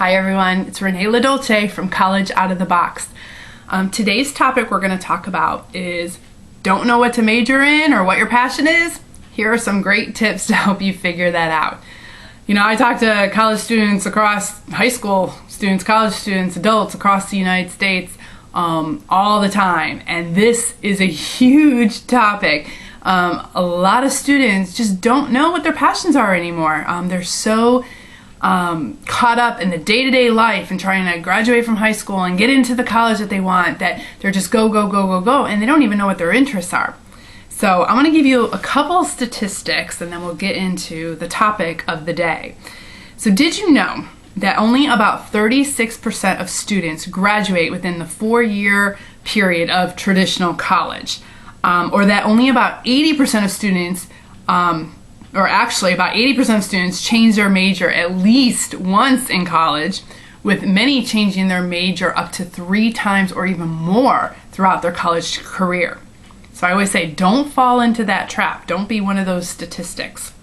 Hi everyone, it's Renee LaDolce from College Out of the Box. Today's topic we're going to talk about is don't know what to major in or what your passion is? Here are some great tips to help you figure that out. You know, I talk to college students across high school students, college students, adults across the United States all the time, and this is a huge topic. A lot of students just don't know what their passions are anymore. They're so caught up in the day-to-day life and trying to graduate from high school and get into the college that they want that they're just go, and they don't even know what their interests are. So I'm going to give you a couple statistics and then we'll get into the topic of the day. So did you know that only about 36% of students graduate within the 4-year period of traditional college? Or that only about 80% of students or actually about 80% of students change their major at least once in college, with many changing their major up to 3 times or even more throughout their college career. So I always say, don't fall into that trap. Don't be one of those statistics.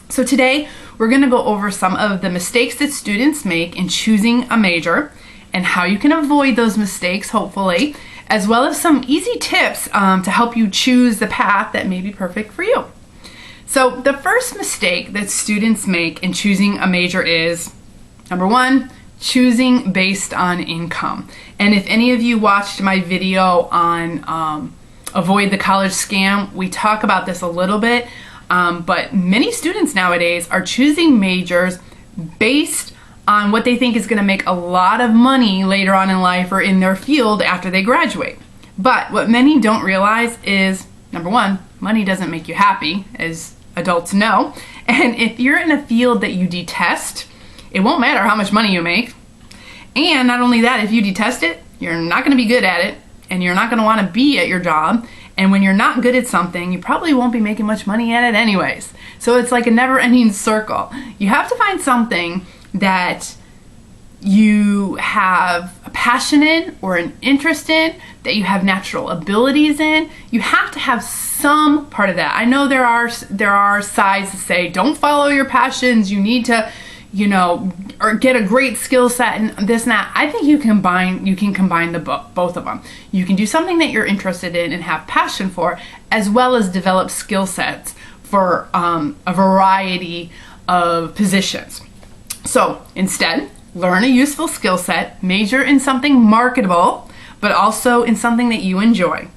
So today, we're going to go over some of the mistakes that students make in choosing a major and how you can avoid those mistakes, hopefully, as well as some easy tips to help you choose the path that may be perfect for you. So the first mistake that students make in choosing a major is, number 1, choosing based on income. And if any of you watched my video on Avoid the College Scam, we talk about this a little bit, but many students nowadays are choosing majors based on what they think is going to make a lot of money later on in life or in their field after they graduate. But what many don't realize is, number 1, money doesn't make you happy, as adults know. And if you're in a field that you detest, it won't matter how much money you make. And not only that, if you detest it, you're not going to be good at it, and you're not going to want to be at your job. And when you're not good at something, you probably won't be making much money at it anyways. So it's like a never-ending circle. You have to find something that you have a passion in or an interest in, that you have natural abilities in. You have to have some part of that. I know there are sides that say don't follow your passions, you need to, or get a great skill set and this and that. I think you can combine both of them. You can do something that you're interested in and have passion for, as well as develop skill sets for a variety of positions. So instead, learn a useful skill set, major in something marketable, but also in something that you enjoy.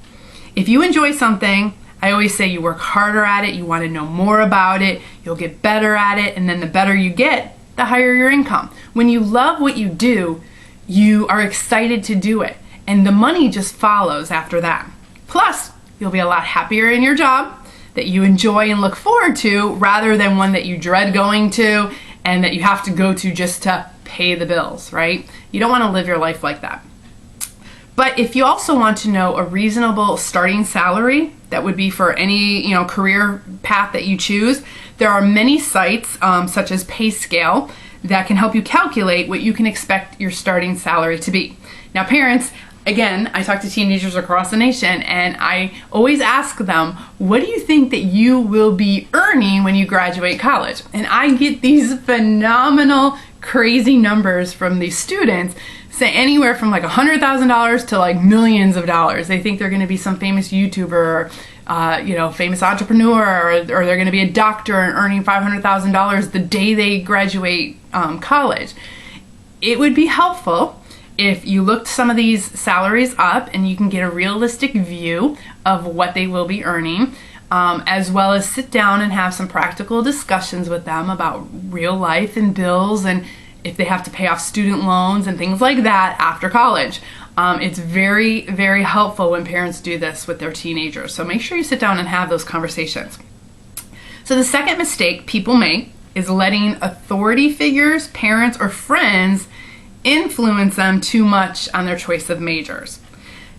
If you enjoy something, I always say you work harder at it, you want to know more about it, you'll get better at it, and then the better you get, the higher your income. When you love what you do, you are excited to do it, and the money just follows after that. Plus, you'll be a lot happier in your job that you enjoy and look forward to, rather than one that you dread going to and that you have to go to just to pay the bills, right? You don't want to live your life like that. But if you also want to know a reasonable starting salary that would be for any career path that you choose, there are many sites such as PayScale that can help you calculate what you can expect your starting salary to be. Now parents, again, I talk to teenagers across the nation and I always ask them, what do you think that you will be earning when you graduate college? And I get these phenomenal, crazy numbers from these students, say anywhere from like $100,000 to like millions of dollars. They think they're going to be some famous YouTuber, or, famous entrepreneur, or they're going to be a doctor and earning $500,000 the day they graduate college. It would be helpful if you looked some of these salaries up and you can get a realistic view of what they will be earning, as well as sit down and have some practical discussions with them about real life and bills and if they have to pay off student loans and things like that after college. It's very, very helpful when parents do this with their teenagers. So make sure you sit down and have those conversations. So the second mistake people make is letting authority figures, parents, or friends influence them too much on their choice of majors.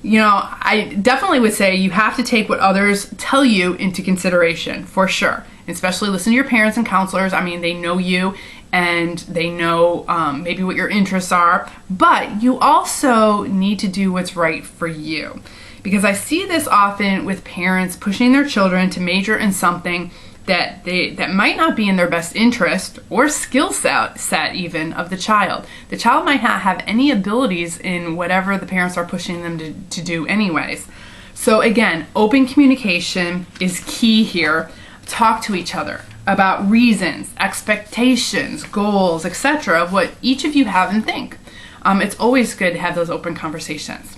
I definitely would say you have to take what others tell you into consideration, for sure. Especially listen to your parents and counselors. I mean, they know you and they know maybe what your interests are, but you also need to do what's right for you. Because I see this often with parents pushing their children to major in something that might not be in their best interest or skill set even of the child. The child might not have any abilities in whatever the parents are pushing them to do anyways. So again, open communication is key here. Talk to each other about reasons, expectations, goals, etc. of what each of you have and think. It's always good to have those open conversations.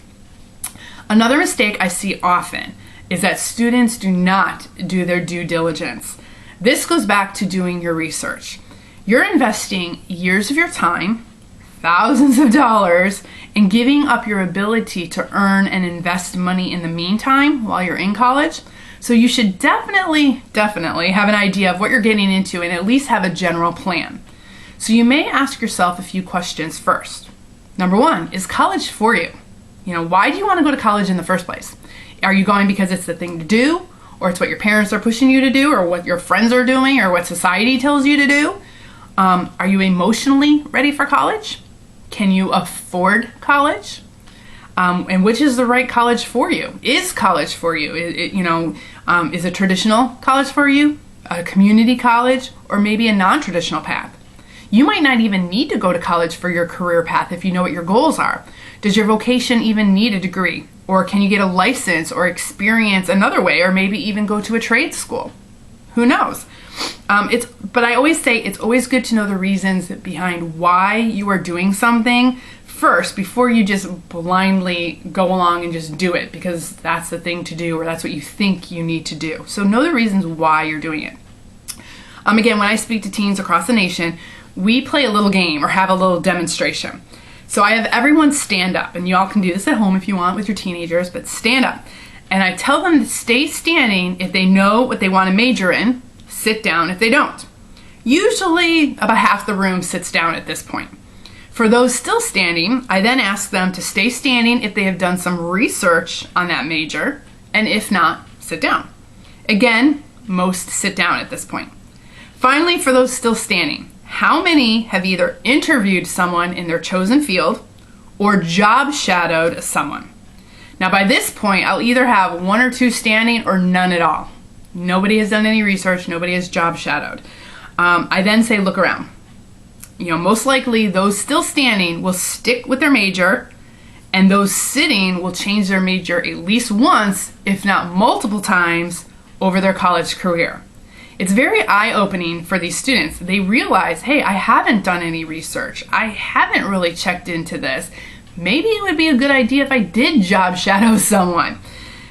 Another mistake I see often is that students do not do their due diligence. This goes back to doing your research. You're investing years of your time, thousands of dollars, in giving up your ability to earn and invest money in the meantime while you're in college. So you should definitely have an idea of what you're getting into and at least have a general plan. So you may ask yourself a few questions first. Number one, is college for you? Why do you want to go to college in the first place? Are you going because it's the thing to do, or it's what your parents are pushing you to do, or what your friends are doing, or what society tells you to do? Are you emotionally ready for college? Can you afford college? And which is the right college for you? Is college for you? Is a traditional college for you, a community college, or maybe a non-traditional path? You might not even need to go to college for your career path if you know what your goals are. Does your vocation even need a degree? Or can you get a license or experience another way, or maybe even go to a trade school? Who knows? But I always say it's always good to know the reasons behind why you are doing something first before you just blindly go along and just do it because that's the thing to do or that's what you think you need to do. So know the reasons why you're doing it. Again, when I speak to teens across the nation, we play a little game or have a little demonstration. So I have everyone stand up, and y'all can do this at home if you want with your teenagers, but stand up. And I tell them to stay standing if they know what they want to major in, sit down if they don't. Usually about half the room sits down at this point. For those still standing, I then ask them to stay standing if they have done some research on that major, and if not, sit down. Again, most sit down at this point. Finally, for those still standing, how many have either interviewed someone in their chosen field or job shadowed someone? Now by this point, I'll either have one or two standing or none at all. Nobody has done any research, nobody has job shadowed. I then say look around. Most likely those still standing will stick with their major, and those sitting will change their major at least once, if not multiple times, over their college career. It's very eye-opening for these students. They realize, hey, I haven't done any research. I haven't really checked into this. Maybe it would be a good idea if I did job shadow someone.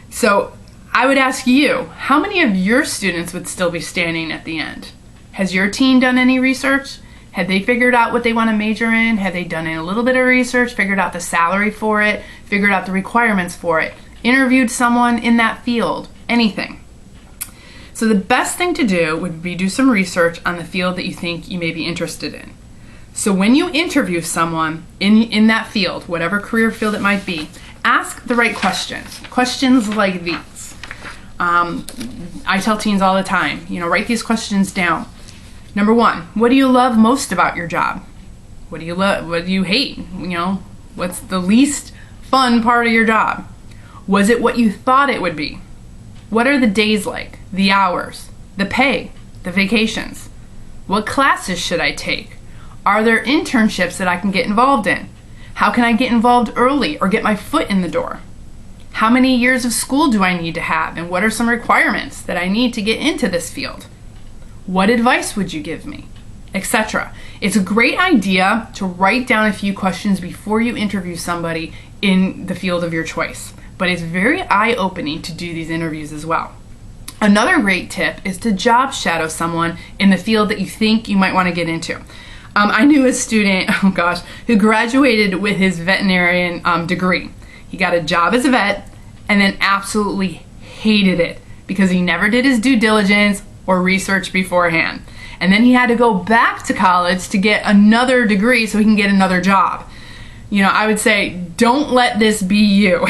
So I would ask you, how many of your students would still be standing at the end? Has your teen done any research? Have they figured out what they want to major in? Have they done a little bit of research, figured out the salary for it, figured out the requirements for it, interviewed someone in that field, anything? So the best thing to do would be do some research on the field that you think you may be interested in. So when you interview someone in that field, whatever career field it might be, ask the right questions. Questions like these. I tell teens all the time, write these questions down. Number one, what do you love most about your job? What do you love? What do you hate? What's the least fun part of your job? Was it what you thought it would be? What are the days like? The hours? The pay? The vacations? What classes should I take? Are there internships that I can get involved in? How can I get involved early or get my foot in the door? How many years of school do I need to have, and what are some requirements that I need to get into this field? What advice would you give me? Etc. It's a great idea to write down a few questions before you interview somebody in the field of your choice, but it's very eye-opening to do these interviews as well. Another great tip is to job shadow someone in the field that you think you might want to get into. I knew a student, who graduated with his veterinarian degree. He got a job as a vet and then absolutely hated it because he never did his due diligence or research beforehand. And then he had to go back to college to get another degree so he can get another job. I would say, don't let this be you.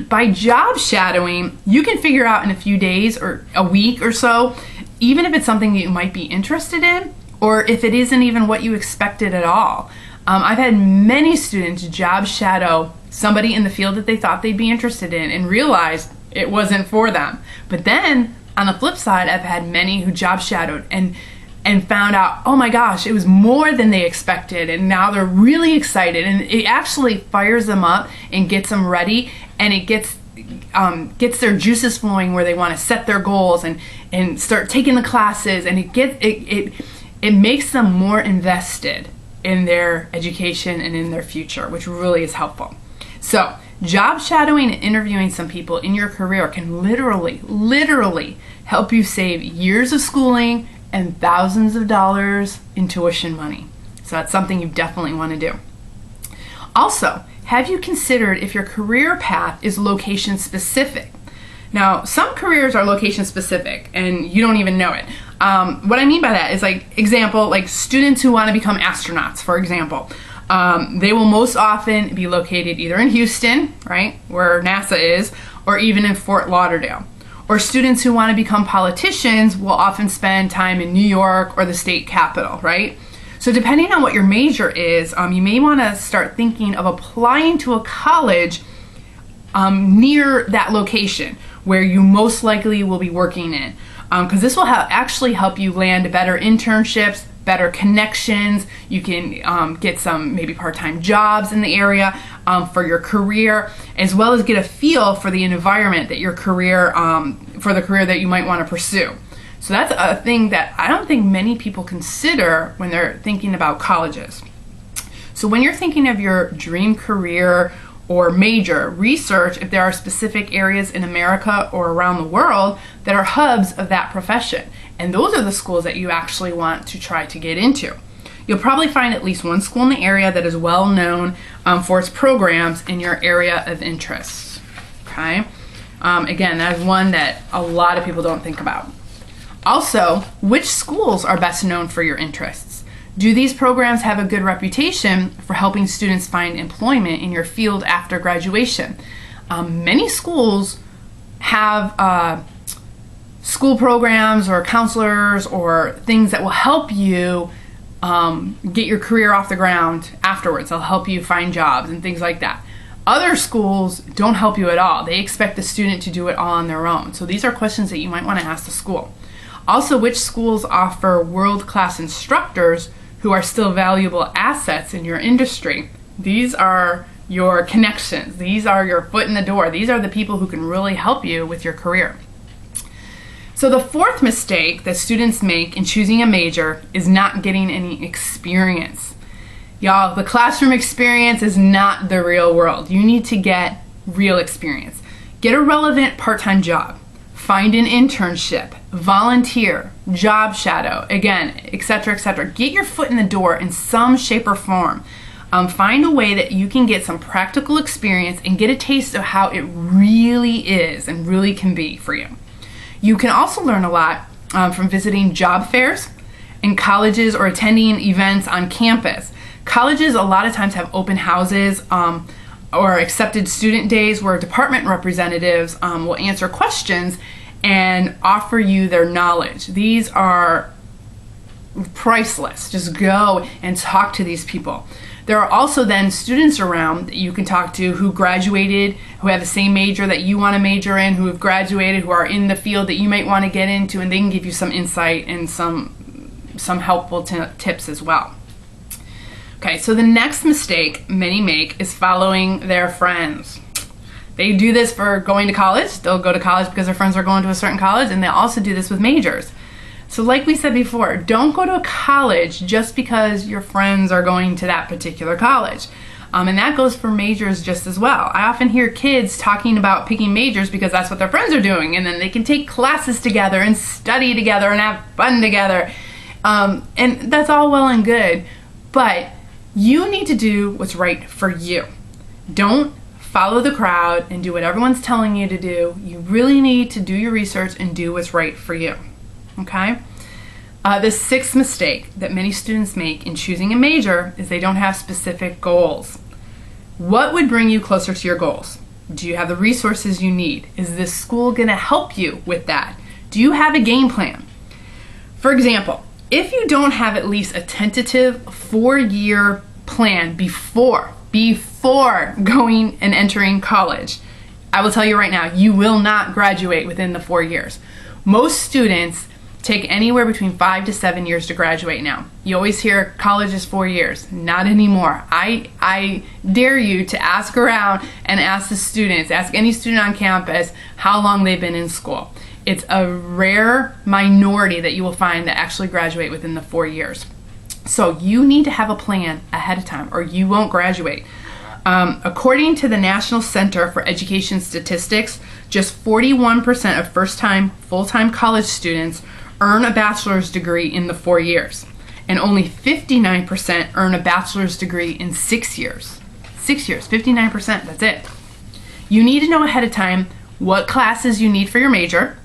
By job shadowing, you can figure out in a few days or a week or so, even if it's something that you might be interested in, or if it isn't even what you expected at all. I've had many students job shadow somebody in the field that they thought they'd be interested in and realized it wasn't for them. But then On the flip side, I've had many who job shadowed and found out, oh my gosh, it was more than they expected, and now they're really excited, and it actually fires them up and gets them ready, and it gets their juices flowing where they want to set their goals and start taking the classes, and it makes them more invested in their education and in their future, which really is helpful. So job shadowing and interviewing some people in your career can literally help you save years of schooling and thousands of dollars in tuition money. So that's something you definitely want to do. Also, have you considered if your career path is location specific? Now, some careers are location specific and you don't even know it. What I mean by that is, like students who want to become astronauts, for example. They will most often be located either in Houston, right, where NASA is, or even in Fort Lauderdale. Or students who want to become politicians will often spend time in New York or the state capital, right? So depending on what your major is, you may want to start thinking of applying to a college near that location where you most likely will be working in. Because this will actually help you land better internships, better connections. You can get some maybe part-time jobs in the area for your career, as well as get a feel for the environment that your career, for the career that you might want to pursue. So that's a thing that I don't think many people consider when they're thinking about colleges. So when you're thinking of your dream career or major, research if there are specific areas in America or around the world that are hubs of that profession. And those are the schools that you actually want to try to get into. You'll probably find at least one school in the area that is well known for its programs in your area of interest. Okay? Again, that is one that a lot of people don't think about. Also, which schools are best known for your interests? Do these programs have a good reputation for helping students find employment in your field after graduation? Many schools have school programs or counselors or things that will help you get your career off the ground afterwards. They'll help you find jobs and things like that. Other schools don't help you at all. They expect the student to do it all on their own. So these are questions that you might want to ask the school. Also, which schools offer world-class instructors who are still valuable assets in your industry? These are your connections. These are your foot in the door. These are the people who can really help you with your career. So the fourth mistake that students make in choosing a major is not getting any experience. Y'all, the classroom experience is not the real world. You need to get real experience. Get a relevant part-time job. Find an internship, volunteer, job shadow, again, etc., etc. Get your foot in the door in some shape or form. Find a way that you can get some practical experience and get a taste of how it really is and really can be for you. You can also learn a lot from visiting job fairs in colleges or attending events on campus. Colleges a lot of times have open houses or accepted student days where department representatives will answer questions and offer you their knowledge. These are priceless. Just go and talk to these people. There are also then students around that you can talk to who graduated, who have the same major that you want to major in, who have graduated, who are in the field that you might want to get into, and they can give you some insight and some helpful tips as well. Okay, so the next mistake many make is following their friends. They do this for going to college. They'll go to college because their friends are going to a certain college, and they also do this with majors. So like we said before, don't go to a college just because your friends are going to that particular college. And that goes for majors just as well. I often hear kids talking about picking majors because that's what their friends are doing, and then they can take classes together and study together and have fun together. And that's all well and good, but you need to do what's right for you. Don't follow the crowd and do what everyone's telling you to do. You really need to do your research and do what's right for you. Okay? The sixth mistake that many students make in choosing a major is they don't have specific goals. What would bring you closer to your goals? Do you have the resources you need? Is this school going to help you with that? Do you have a game plan? For example, if you don't have at least a tentative 4-year plan before going and entering college, I will tell you right now, you will not graduate within the 4 years. Most students take anywhere between 5 to 7 years to graduate now. You always hear college is 4 years. Not anymore. I dare you to ask around and ask the students, ask any student on campus how long they've been in school. It's a rare minority that you will find that actually graduate within the 4 years. So you need to have a plan ahead of time or you won't graduate. According to the National Center for Education Statistics, just 41% of first-time, full-time college students earn a bachelor's degree in the 4 years. And only 59% earn a bachelor's degree in 6 years. 6 years, 59%, that's it. You need to know ahead of time what classes you need for your major,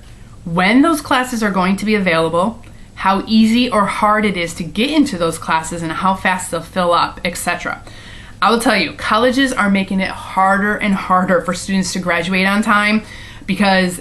when those classes are going to be available, how easy or hard it is to get into those classes and how fast they'll fill up, etc. I will tell you, colleges are making it harder and harder for students to graduate on time because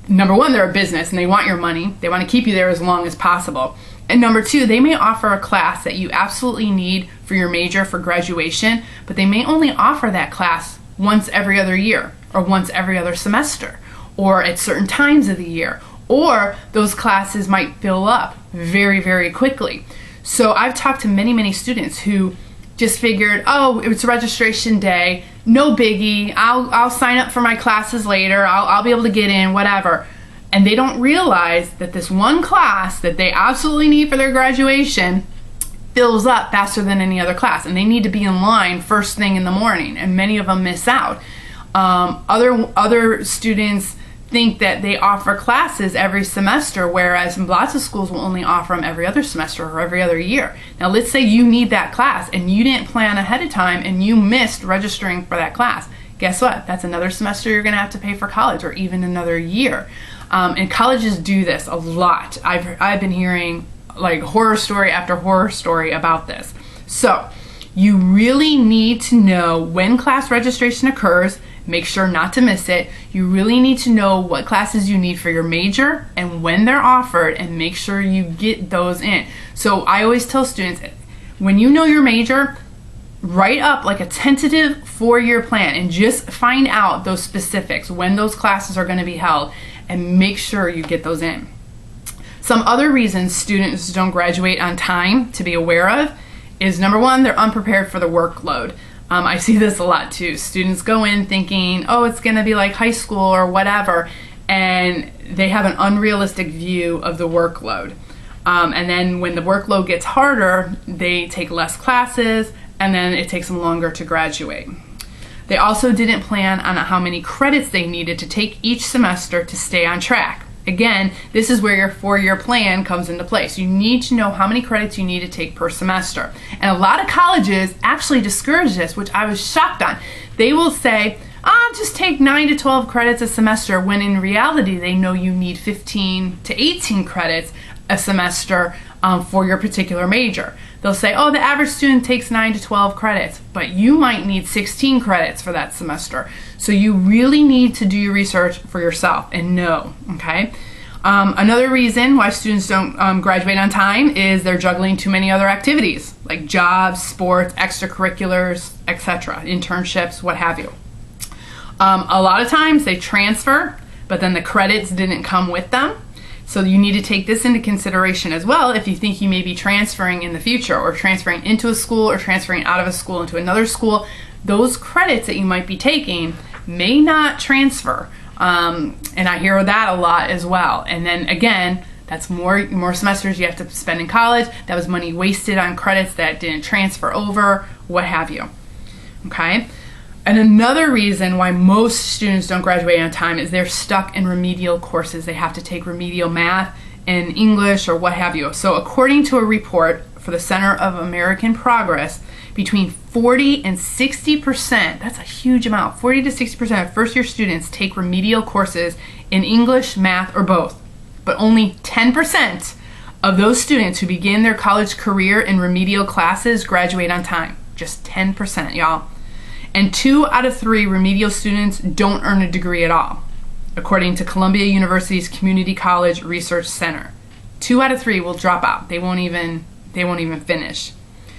number one, they're a business and they want your money. They want to keep you there as long as possible. And number two, they may offer a class that you absolutely need for your major for graduation, but they may only offer that class once every other year or once every other semester or at certain times of the year. Or those classes might fill up very, very quickly. So I've talked to many, many students who just figured, oh, it's registration day, no biggie, I'll sign up for my classes later, I'll be able to get in, whatever. And they don't realize that this one class that they absolutely need for their graduation fills up faster than any other class, and they need to be in line first thing in the morning, and many of them miss out. Other students think that they offer classes every semester, whereas lots of schools will only offer them every other semester or every other year. Now let's say you need that class and you didn't plan ahead of time and you missed registering for that class. Guess what? That's another semester you're going to have to pay for college, or even another year. And colleges do this a lot. I've been hearing like horror story after horror story about this. So you really need to know when class registration occurs. Make sure not to miss it. You really need to know what classes you need for your major and when they're offered, and make sure you get those in. So I always tell students, when you know your major, write up like a tentative 4-year plan and just find out those specifics, when those classes are going to be held, and make sure you get those in. Some other reasons students don't graduate on time to be aware of is, number one, they're unprepared for the workload. I see this a lot too. Students go in thinking, oh, it's going to be like high school or whatever, and they have an unrealistic view of the workload. And then when the workload gets harder, they take less classes, and then it takes them longer to graduate. They also didn't plan on how many credits they needed to take each semester to stay on track. Again, this is where your 4-year plan comes into place. You need to know how many credits you need to take per semester. And a lot of colleges actually discourage this, which I was shocked on. They will say, just take 9 to 12 credits a semester, when in reality they know you need 15 to 18 credits a semester for your particular major. They'll say, oh, the average student takes 9 to 12 credits, but you might need 16 credits for that semester. So you really need to do your research for yourself and know, okay? Another reason why students don't graduate on time is they're juggling too many other activities, like jobs, sports, extracurriculars, etc., internships, what have you. A lot of times they transfer, but then the credits didn't come with them. So you need to take this into consideration as well if you think you may be transferring in the future, or transferring into a school, or transferring out of a school into another school. Those credits that you might be taking may not transfer. And I hear that a lot as well. And then again, that's more semesters you have to spend in college. That was money wasted on credits that didn't transfer over, what have you. Okay? And another reason why most students don't graduate on time is they're stuck in remedial courses. They have to take remedial math and English or what have you. So according to a report for the Center of American Progress, between 40 and 60%, that's a huge amount, 40 to 60% of first-year students take remedial courses in English, math, or both. But only 10% of those students who begin their college career in remedial classes graduate on time. Just 10%, y'all. And 2 out of 3 remedial students don't earn a degree at all, according to Columbia University's Community College Research Center. 2 out of 3 will drop out. They won't even finish.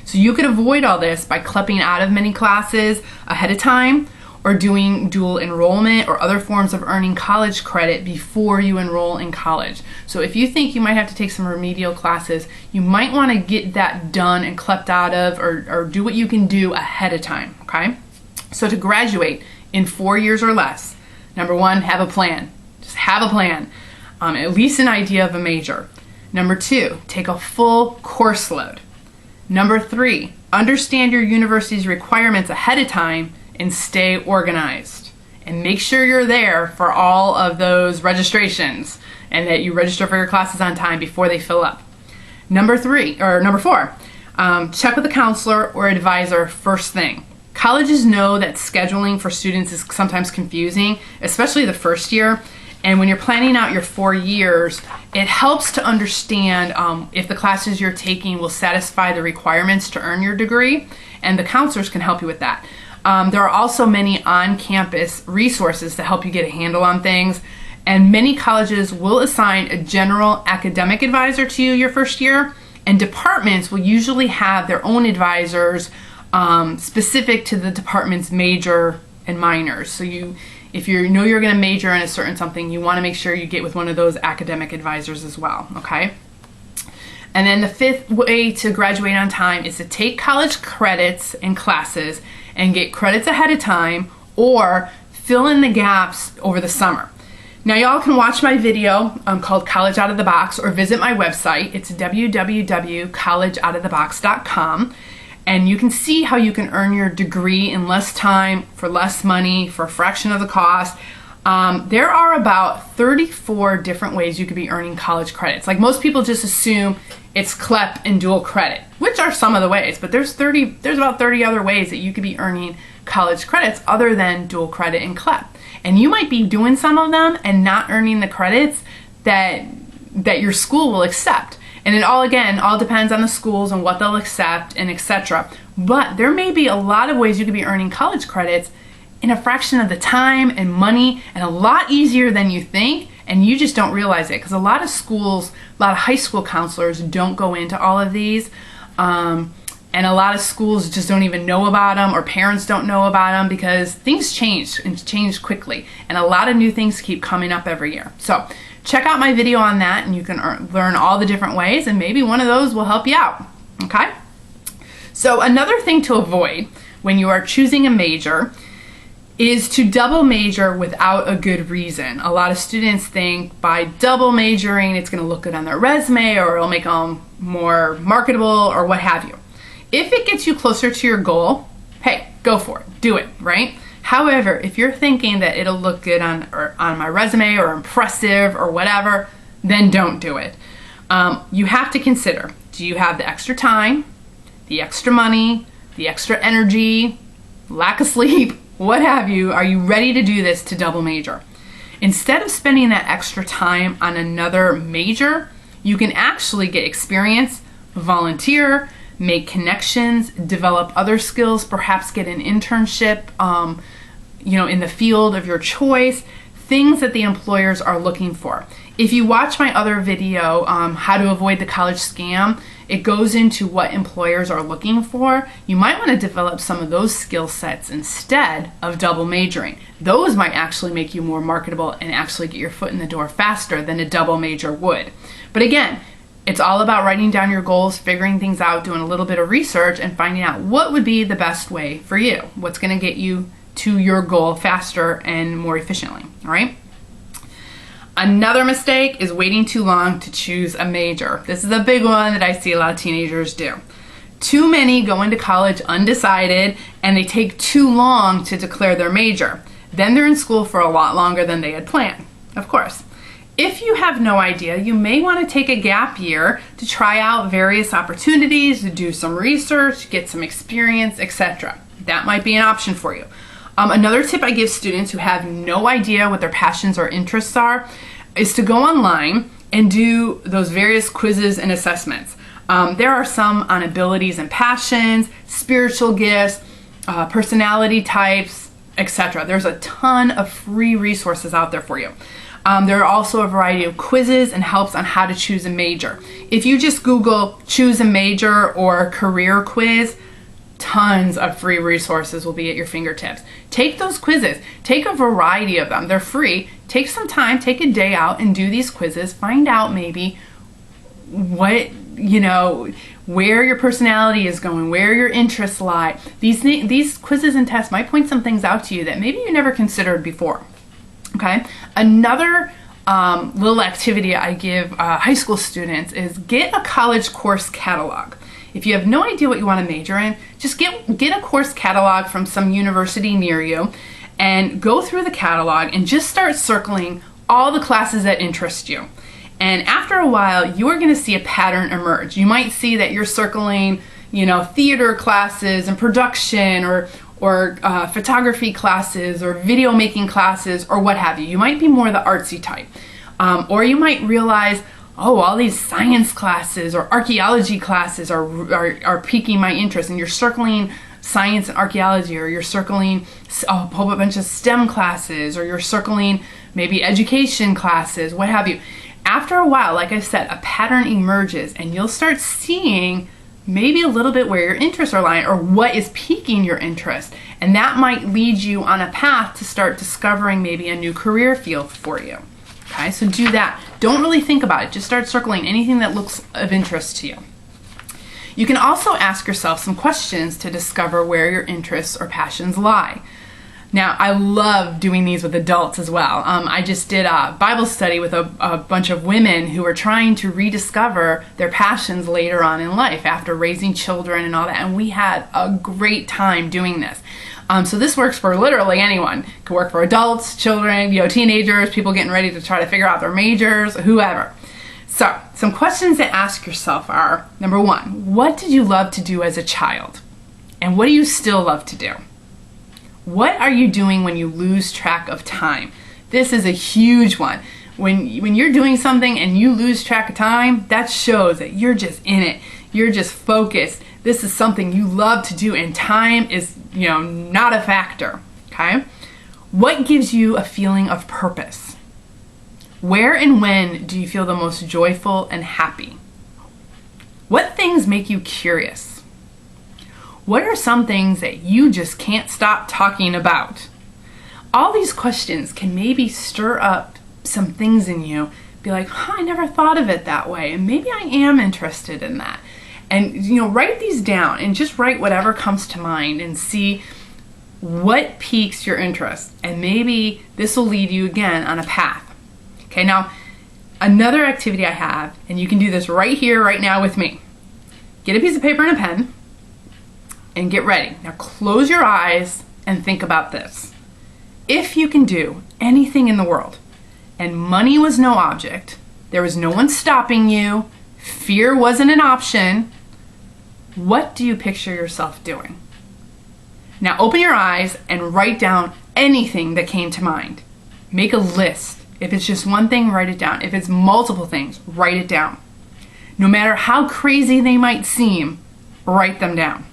So you could avoid all this by clipping out of many classes ahead of time, or doing dual enrollment or other forms of earning college credit before you enroll in college. So if you think you might have to take some remedial classes, you might want to get that done and clept out of, or do what you can do ahead of time, okay? So to graduate in 4 years or less, number one, have a plan. Just have a plan, at least an idea of a major. Number two, take a full course load. Number three, understand your university's requirements ahead of time and stay organized. And make sure you're there for all of those registrations and that you register for your classes on time before they fill up. Number four, check with a counselor or advisor first thing. Colleges know that scheduling for students is sometimes confusing, especially the first year. And when you're planning out your 4 years, it helps to understand if the classes you're taking will satisfy the requirements to earn your degree, and the counselors can help you with that. There are also many on-campus resources to help you get a handle on things, and many colleges will assign a general academic advisor to you your first year, and departments will usually have their own advisors specific to the department's major and minors. So if you know you're going to major in a certain something, you want to make sure you get with one of those academic advisors as well, okay? And then the fifth way to graduate on time is to take college credits and classes and get credits ahead of time, or fill in the gaps over the summer. Now y'all can watch my video called College Out of the Box, or visit my website. It's www.collegeoutofthebox.com. And you can see how you can earn your degree in less time, for less money, for a fraction of the cost. There are about 34 different ways you could be earning college credits. Like, most people just assume it's CLEP and dual credit, which are some of the ways, but there's about 30 other ways that you could be earning college credits other than dual credit and CLEP. And you might be doing some of them and not earning the credits that your school will accept. And it all depends on the schools and what they'll accept and etc. But there may be a lot of ways you could be earning college credits in a fraction of the time and money, and a lot easier than you think, and you just don't realize it, because a lot of high school counselors don't go into all of these, and a lot of schools just don't even know about them, or parents don't know about them, because things change and change quickly, and a lot of new things keep coming up every year. So check out my video on that, and you can learn all the different ways, and maybe one of those will help you out, okay? So another thing to avoid when you are choosing a major is to double major without a good reason. A lot of students think by double majoring it's going to look good on their resume, or it'll make them more marketable, or what have you. If it gets you closer to your goal, hey, go for it, do it, right? However, if you're thinking that it'll look good on my resume, or impressive, or whatever, then don't do it. You have to consider, do you have the extra time, the extra money, the extra energy, lack of sleep, what have you? Are you ready to do this to double major? Instead of spending that extra time on another major, you can actually get experience, volunteer, make connections, develop other skills, perhaps get an internship, in the field of your choice, things that the employers are looking for. If you watch my other video, how to avoid the college scam, it goes into what employers are looking for. You might want to develop some of those skill sets instead of double majoring. Those might actually make you more marketable and actually get your foot in the door faster than a double major would. But again, it's all about writing down your goals, figuring things out, doing a little bit of research, and finding out what would be the best way for you. What's going to get you to your goal faster and more efficiently, all right? Another mistake is waiting too long to choose a major. This is a big one that I see a lot of teenagers do. Too many go into college undecided, and they take too long to declare their major. Then they're in school for a lot longer than they had planned, of course. If you have no idea, you may want to take a gap year to try out various opportunities, to do some research, get some experience, etc. That might be an option for you. Another tip I give students who have no idea what their passions or interests are is to go online and do those various quizzes and assessments. There are some on abilities and passions, spiritual gifts, personality types, etc. There's a ton of free resources out there for you. There are also a variety of quizzes and helps on how to choose a major. If you just Google choose a major or career quiz, tons of free resources will be at your fingertips. Take those quizzes. Take a variety of them. They're free. Take some time, take a day out and do these quizzes. Find out maybe what, where your personality is going, where your interests lie. These quizzes and tests might point some things out to you that maybe you never considered before. Okay? Another little activity I give high school students is get a college course catalog. If you have no idea what you want to major in, just get a course catalog from some university near you and go through the catalog and just start circling all the classes that interest you. And after a while, you are going to see a pattern emerge. You might see that you're circling, theater classes and production or photography classes or video making classes or what have you. You might be more the artsy type. Or you might realize, all these science classes or archaeology classes are piquing my interest, and you're circling science and archaeology, or you're circling a whole bunch of STEM classes, or you're circling maybe education classes, what have you. After a while, like I said, a pattern emerges and you'll start seeing maybe a little bit where your interests are lying or what is piquing your interest. And that might lead you on a path to start discovering maybe a new career field for you. Okay, so do that. Don't really think about it. Just start circling anything that looks of interest to you. You can also ask yourself some questions to discover where your interests or passions lie. Now, I love doing these with adults as well. I just did a Bible study with a bunch of women who were trying to rediscover their passions later on in life after raising children and all that, and we had a great time doing this. So this works for literally anyone. It could work for adults, children, teenagers, people getting ready to try to figure out their majors, whoever. So, some questions to ask yourself are, number one, what did you love to do as a child? And what do you still love to do? What are you doing when you lose track of time? This is a huge one. When you're doing something and you lose track of time, that shows that you're just in it. You're just focused. This is something you love to do, and time is, not a factor, okay? What gives you a feeling of purpose? Where and when do you feel the most joyful and happy? What things make you curious? What are some things that you just can't stop talking about? All these questions can maybe stir up some things in you. Be like, I never thought of it that way, and maybe I am interested in that. And, write these down and just write whatever comes to mind and see what piques your interest. And maybe this will lead you again on a path. Okay, now, another activity I have, and you can do this right here, right now with me. Get a piece of paper and a pen and get ready. Now, close your eyes and think about this. If you can do anything in the world, and money was no object, there was no one stopping you, fear wasn't an option, what do you picture yourself doing? Now open your eyes and write down anything that came to mind. Make a list. If it's just one thing, write it down. If it's multiple things, write it down. No matter how crazy they might seem, write them down.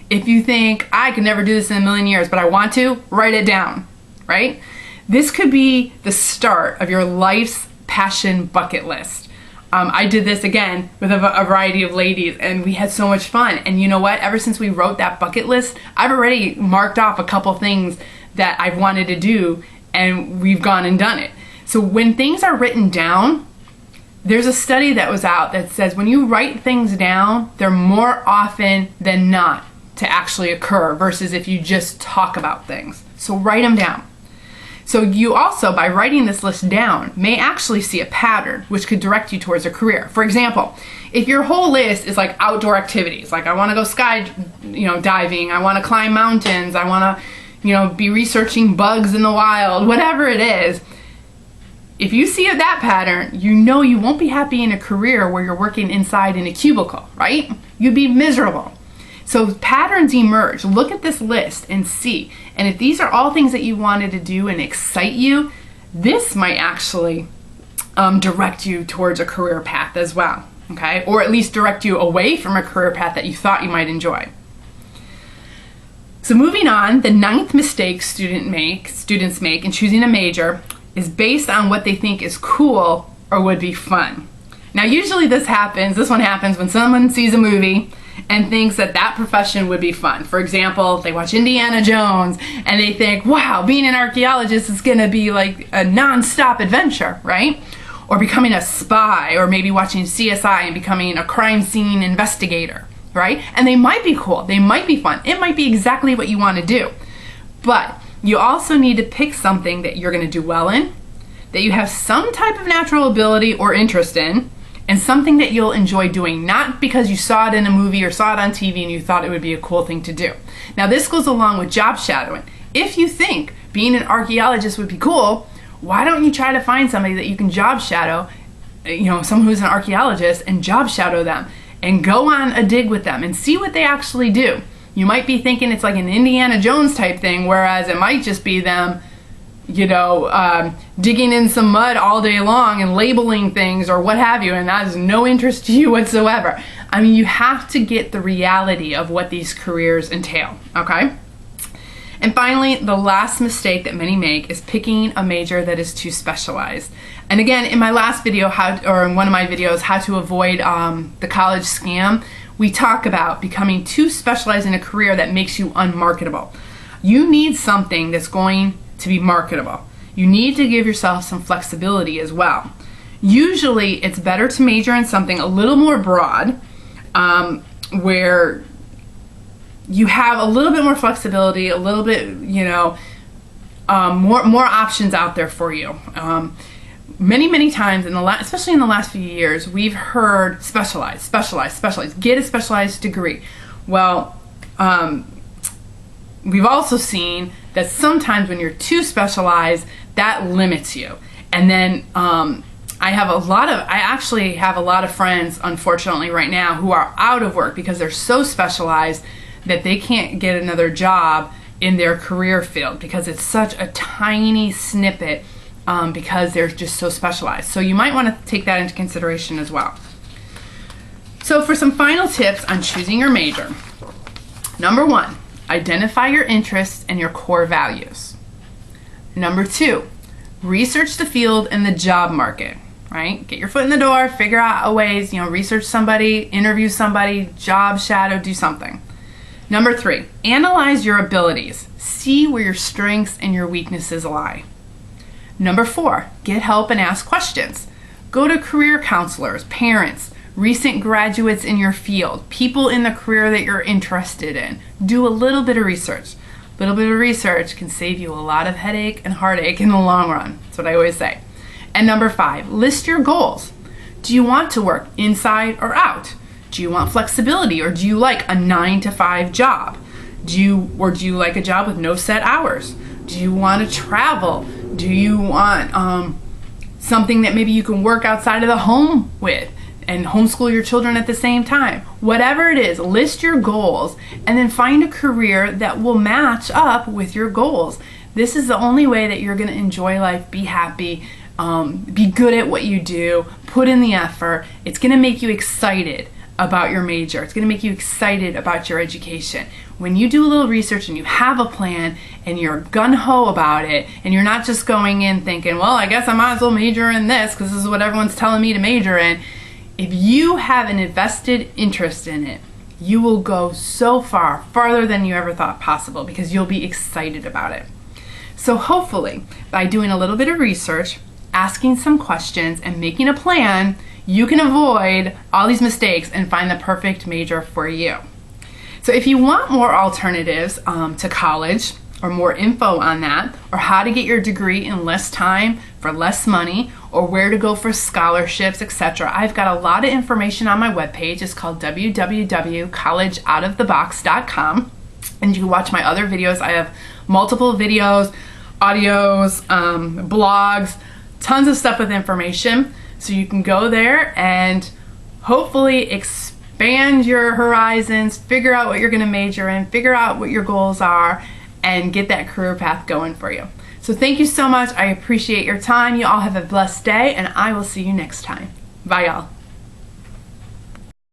If you think, I could never do this in a million years, but I want to, write it down, right? This could be the start of your life's passion bucket list. I did this again with a variety of ladies, and we had so much fun. And you know what? Ever since we wrote that bucket list, I've already marked off a couple things that I've wanted to do, and we've gone and done it. So when things are written down, there's a study that was out that says when you write things down, they're more often than not to actually occur versus if you just talk about things. So write them down. So you also, by writing this list down, may actually see a pattern which could direct you towards a career. For example, if your whole list is like outdoor activities, like I want to go diving, I want to climb mountains, I want to, be researching bugs in the wild, whatever it is, if you see that pattern, you won't be happy in a career where you're working inside in a cubicle, right? You'd be miserable. So patterns emerge. Look at this list and see. And if these are all things that you wanted to do and excite you, this might actually direct you towards a career path as well, okay? Or at least direct you away from a career path that you thought you might enjoy. So moving on, the 9th mistake students make in choosing a major is based on what they think is cool or would be fun. Now usually this one happens when someone sees a movie and thinks that that profession would be fun. For example, they watch Indiana Jones and they think, wow, being an archaeologist is gonna be like a non-stop adventure, right? Or becoming a spy, or maybe watching CSI and becoming a crime scene investigator, right? And they might be cool, they might be fun, it might be exactly what you wanna do. But you also need to pick something that you're gonna do well in, that you have some type of natural ability or interest in, and something that you'll enjoy doing, not because you saw it in a movie or saw it on TV and you thought it would be a cool thing to do. Now this goes along with job shadowing. If you think being an archaeologist would be cool, why don't you try to find somebody that you can job shadow, someone who's an archaeologist, and job shadow them and go on a dig with them and see what they actually do. You might be thinking it's like an Indiana Jones type thing, whereas it might just be them digging in some mud all day long and labeling things or what have you, and that is no interest to you whatsoever. I mean, you have to get the reality of what these careers entail, okay? And finally, the last mistake that many make is picking a major that is too specialized. And again, in my last video, in one of my videos, how to avoid the college scam, we talk about becoming too specialized in a career that makes you unmarketable. You need something that's going to be marketable. You need to give yourself some flexibility as well. Usually it's better to major in something a little more broad, where you have a little bit more flexibility, a little bit, more options out there for you. Many times, especially in the last few years, we've heard specialize, get a specialized degree. Well, we've also seen that sometimes when you're too specialized, that limits you. And then I actually have a lot of friends, unfortunately, right now who are out of work because they're so specialized that they can't get another job in their career field because it's such a tiny snippet, because they're just so specialized. So you might want to take that into consideration as well. So for some final tips on choosing your major. Number 1, identify your interests and your core values. Number 2, research the field and the job market, right? Get your foot in the door, figure out ways, research somebody, interview somebody, job shadow, do something. Number 3, analyze your abilities. See where your strengths and your weaknesses lie. Number 4, get help and ask questions. Go to career counselors, parents, recent graduates in your field, people in the career that you're interested in. Do a little bit of research. A little bit of research can save you a lot of headache and heartache in the long run. That's what I always say. And number 5, list your goals. Do you want to work inside or out? Do you want flexibility, or do you like a 9-to-5 job? Do you like a job with no set hours? Do you want to travel? Do you want something that maybe you can work outside of the home with and homeschool your children at the same time? Whatever it is, list your goals and then find a career that will match up with your goals. This is the only way that you're going to enjoy life, be happy, be good at what you do, put in the effort. It's going to make you excited about your major. It's going to make you excited about your education. When you do a little research and you have a plan and you're gung-ho about it, and you're not just going in thinking, well, I guess I might as well major in this because this is what everyone's telling me to major in. If you have an invested interest in it, you will go so far, farther than you ever thought possible, because you'll be excited about it. So hopefully, by doing a little bit of research, asking some questions, and making a plan, you can avoid all these mistakes and find the perfect major for you. So if you want more alternatives to college, or more info on that, or how to get your degree in less time for less money, or where to go for scholarships, etc., I've got a lot of information on my webpage. It's called www.collegeoutofthebox.com, and you can watch my other videos. I have multiple videos, audios, blogs, tons of stuff with information. So you can go there and hopefully expand your horizons, figure out what you're going to major in, figure out what your goals are, and get that career path going for you. So thank you so much. I appreciate your time. You all have a blessed day, and I will see you next time. Bye, y'all.